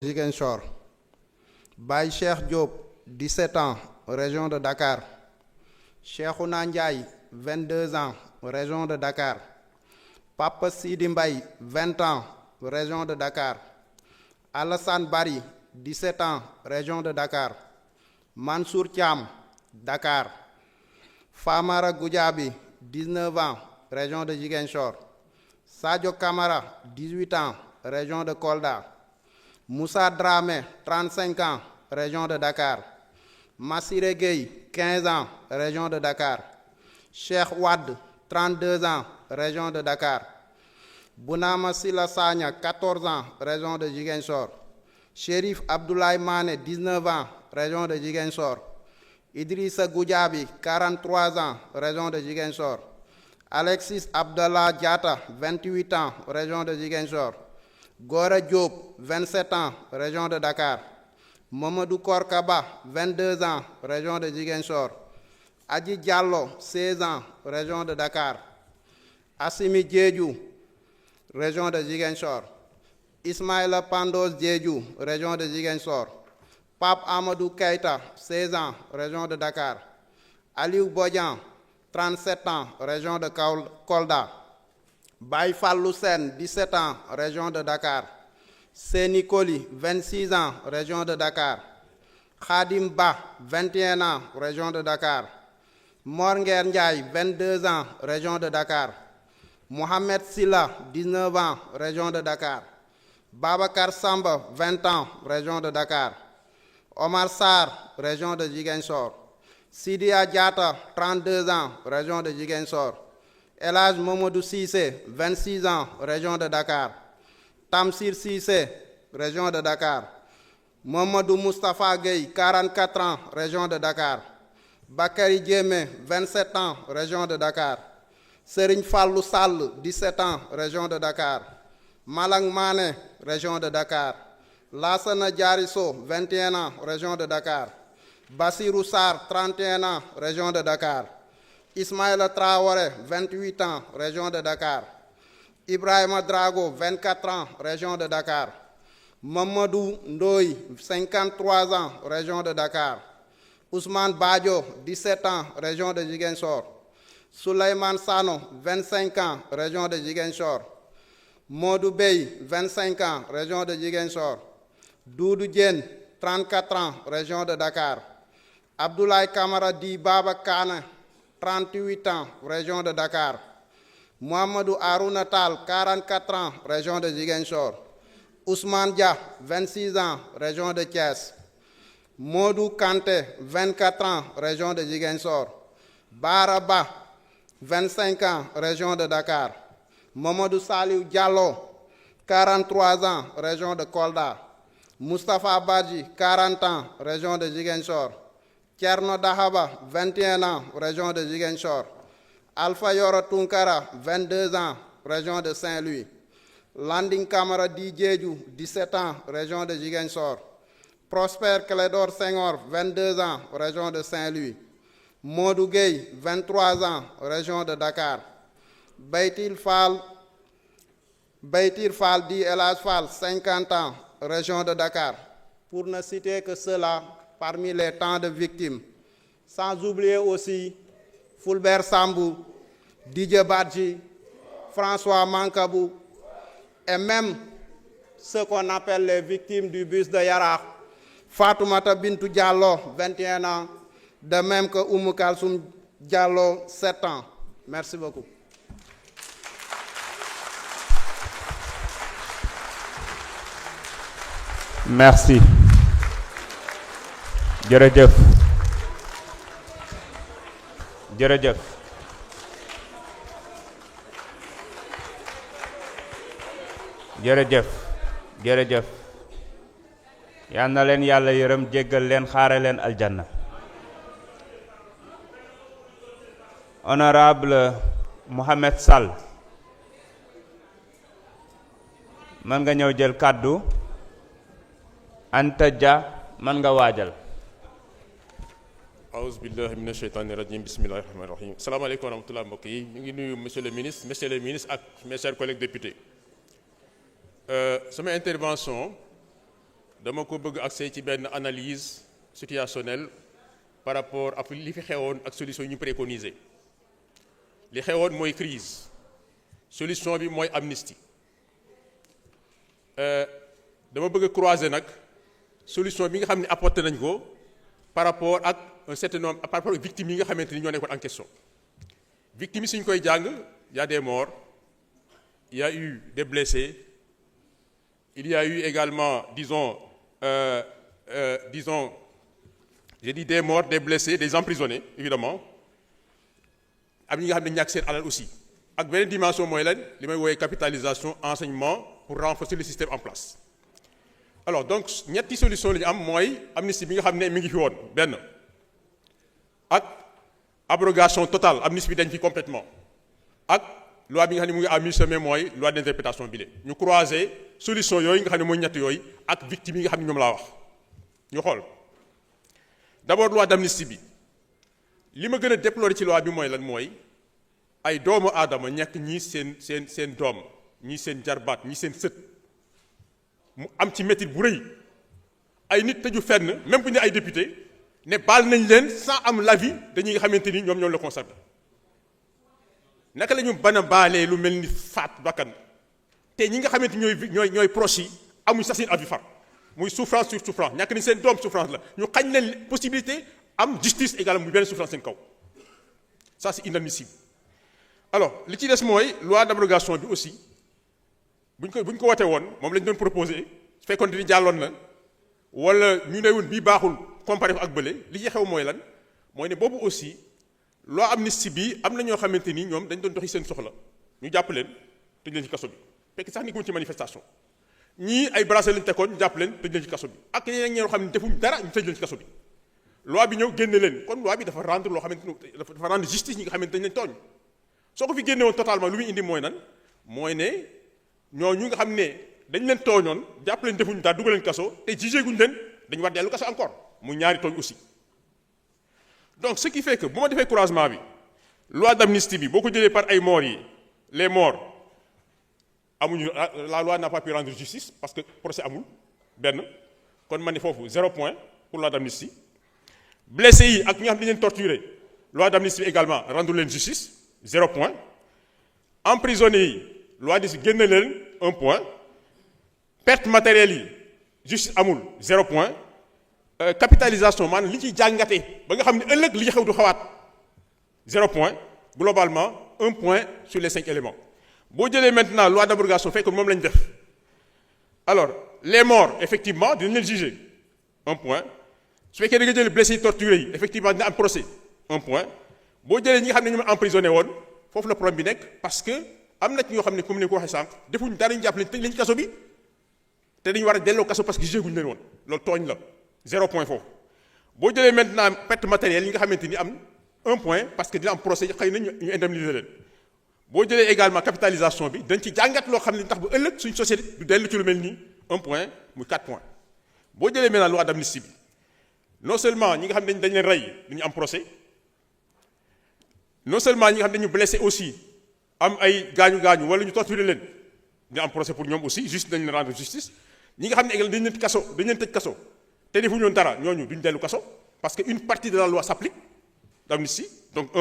Ziguinchor. Baye Cheikh Diop, 17 ans, région de Dakar. Cheikhouna Ndiaye, 22 ans, région de Dakar. Papa Sidi Mbaye, 20 ans, région de Dakar. Alassane Bari, 17 ans, région de Dakar. Mansour Thiam, Dakar. Famara Goudiaby, 19 ans, région de Ziguinchor. Sadio Kamara, 18 ans, région de Kolda. Moussa Dramé, 35 ans, région de Dakar. Massiré Gueye, 15 ans, région de Dakar. Cheikh Wad, 32 ans, région de Dakar. Bounama Silla Sagna, 14 ans, région de Ziguinchor. Chérif Abdoulaye Mané, 19 ans, région de Ziguinchor. Idrissa Goudiaby, 43 ans, région de Ziguinchor. Alexis Abdallah Diatta, 28 ans, région de Ziguinchor. Gora Diop, 27 ans, région de Dakar. Mamadou Korkaba, 22 ans, région de Ziguinchor. Adji Diallo, 16 ans, région de Dakar. Assimi Diédhiou, région de Ziguinchor. Ismaïla Pandos Diédhiou, région de Ziguinchor. Pape Amadou Keïta, 16 ans, région de Dakar. Aliou Bodian, 37 ans, région de Kolda. Baye Fallou Sène, 17 ans, région de Dakar. Séni Koli, 26 ans, région de Dakar. Khadim Ba, 21 ans, région de Dakar. Mor Nguer Ndiaye, 22 ans, région de Dakar. Mohamed Silla, 19 ans, région de Dakar. Babacar Samba, 20 ans, région de Dakar. Omar Sarr, région de Ziguinchor. Sidia Diatta, 32 ans, région de Ziguinchor. Elhadj Mamadou Cissé, 26 ans, région de Dakar. Tamsir Cissé, région de Dakar. Mamadou Moustapha Gueye, 44 ans, région de Dakar. Bakary Diémé, 27 ans, région de Dakar. Serigne Fallou Sall, 17 ans, région de Dakar. Malang Mané, région de Dakar. Lassana Diarisso, 21 ans, région de Dakar. Bassirou Sarr, 31 ans, région de Dakar. Ismaïla Traoré, 28 ans, région de Dakar. Ibrahima Drago, 24 ans, région de Dakar. Mamadou Ndoye, 53 ans, région de Dakar. Ousmane Badio, 17 ans, région de Ziguinchor. Souleymane Sano, 25 ans, région de Ziguinchor. Modou Bey, 25 ans, région de Ziguinchor. Doudou Diène, 34 ans, région de Dakar. Abdoulaye Kamara Di Baba Kane, 38 ans, région de Dakar. Mohamedou Harouna Tall, 44 ans, région de Ziguinchor. Ousmane Dia, 26 ans, région de Thiès. Modou Kanté, 24 ans, région de Ziguinchor. Baraba, 25 ans, région de Dakar. Mamadou Saliou Diallo, 43 ans, région de Kolda. Moustapha Badji, 40 ans, région de Ziguinchor. Thierno Dahaba, 21 ans, région de Ziguinchor. Alpha Yoro Tunkara, 22 ans, région de Saint-Louis. Landing Camara Di Diédhiou, 17 ans, région de Ziguinchor. Prosper Clédor Senghor, 22 ans, région de Saint-Louis. Modou Gueye, 23 ans, région de Dakar. Beitir Fall Di Elhadj Fall, 50 ans, région de Dakar. Pour ne citer que cela parmi les tant de victimes. Sans oublier aussi Fulbert Sambou, Didier Badji, François Mankabou, et même ceux qu'on appelle les victimes du bus de Yarakh. Fatoumata Bintou Diallo, 21 ans, de même que Oumou Kalsoum Diallo, 7 ans. Merci beaucoup. Merci. Jërëjëf. Jërëjëf. Jërëjëf. Jërëjëf. Yal na leen Yàlla yërëm jéggal leen xaare leen aljanna. Honorable Mohamed Sall. Man nga ñëw jël kàddu. Anta Dia man nga waajal. Aouzu billahi mina shaytani rajim, bismillahi rahmani rahim. Salaamaaleykum wa rahmatullahi mbokk yi, ñu ngi nuyu monsieur le ministre ak mes chers collègues députés. Sama intervention dama ko bëgg accès ci benn analyse situationnelle par rapport ak li fi xewoon ak solution yi ñu préconiser li xewoon mooy crise solution bi mooy amnistie dama bëgg a croiser nag solution bi nga xam ne apporté nañ ko par rapport ak un certain nombre par rapport ak victimes yi nga xamante ni ñoo nekkoon en question victimes yi suñ koy jàng y a des morts il y a eu des blessés il y a eu également disons j'ai dit des morts des blessés des emprisonnés évidemment am ñi nga xam ne ñàkk seen alal aussi ak beneen dimension mooy lan li may woowee capitalisation enseignement pour renforcer le système en place alors donc ñetti solution li ñu am mooy amnistie bi nga xam ne mi ngi fi woon benn ak abrogation totale amnistie bi dañ fi complètement ak loi bi nga xam ne mu ngi à mi-chemin mooy loi d'interprétation bi ñu croiser solution yooyu nga xam ne mooy ñett yooyu ak victimes yi nga xam ne ñoom laa wax ñu xool d'abord loi d'amnistie bi li ma gën a déplorer ci loi bi mooy lan mooy ay doomu aadama ñàkk ñii seen doom ñii seen jarbaat ñii seen sët mu am ci métit bu rëy ay nit tëju fenn même bu ñu ay député ne baal nañ leen sans am l'avis dañuy nga xamante ni ñoom la concerné naka la ñu ban a baalee lu mel ni faat bakkan te ñi nga xamante ñooy proches yi amuñ sax seen avis far muy souffrance sur souffrance ñàkk nañ seen doom souffrance la ñu xañ leen possibilité am justice également muy benn souffrance seen kaw ça c'est inadmissible alors li ci des mooy loi d'abrogation bi aussi buñ ko wote woon moom lañ doon proposé su fekkoon ni jàlloon na wala ñu ne woon bii baaxul comparé ko ak bële li ci xew mooy lan mooy ne boobu aussi loi amnistie bi am na ñoo xamante ni ñoom dañ doon doxi seen soxla ñu jàpp leen tëj leen ci kaso bi fekk sax ni ko ci manifestation ñii ay bracelet lañ tekkoon ñu jàpp leen tëj leen ci kaso bi ak ñeneen ñoo xam ne defuñ dara ñu tëj leen ci kaso bi loi bi ñëw génne leen kon loi bi dafa rendre loo xamante ni dafa rendre justice ñi nga xamante dañ leen tooñ soo ko fi génne woon totalement lu muy indi mooy nan mooy ne ñooñu nga xam ne dañ leen tooñoon jàpp leen defuñu daal dugal leen kaso te jugé guñ leen dañu war dellu kaso encore mu ñaari tooñ aussi donc ce qui fait que bu ma defee croisement bi loi d'amnistie bi boo ko jëlee par ay morts yi les morts amuñu la loi n'a pas pu rendre justice parce que procès amul benn kon ma ne foofu 0 point pour loi d'amnistie blessés yi ak ñi nga xam ne dañ leen torturé loi d'amnistie bi également rendre leen justice 0 point emprisonnés yi loi de si génne leen 1 point perte matérielle yi justice amul 0 point capitalisation maanaam li ciy jàngate ba nga xam ne ëllëg li xew du xawaat 0 point globalement 1 point sur les 5 éléments boo jëlee maintenant loi d'abrogation fekk moom lañ def alors les morts effectivement dinañ leen juger 1 point su fekkee da nga jël blessés torturés yi effectivement dina am procès 1 point boo jëlee ñi nga xam ne ñoom emprisonné woon foofu la problème bi nekk parce que am na ci ñoo xam ne comme ni ko waxee sànq defuñ dara ñu jàpp leen tëj leen ci kaso bi te dañu war a delloo kaso parce que jugé guñ leen woon loolu tooñ la 0 point foofu boo jëlee maintenant perte matérielle yi nga xamante ni am 1 point parce que dina am procès xëy na ñu indemniser leen boo jëlee également capitalisation bi dañ ci jàngat loo xam ne tax ba ëllëg suñ société du dellu ci lu mel nii 1 point muy 4 points boo jëlee maintenant loi d'amnistie bi non seulement ñi nga xam ne dañ leen rey dañu am procès non seulement ñi nga xam ne dañu blessé aussi am ay gaañu wala ñu torturer leen ñu am procès pour ñoom aussi juste dañ leen rendre justice ñi nga xam ne également dañ leen tëj kaso te defuñu woon dara ñooñu duñ dellu kaso parce que une partie de la loi s'applique d'amnistie donc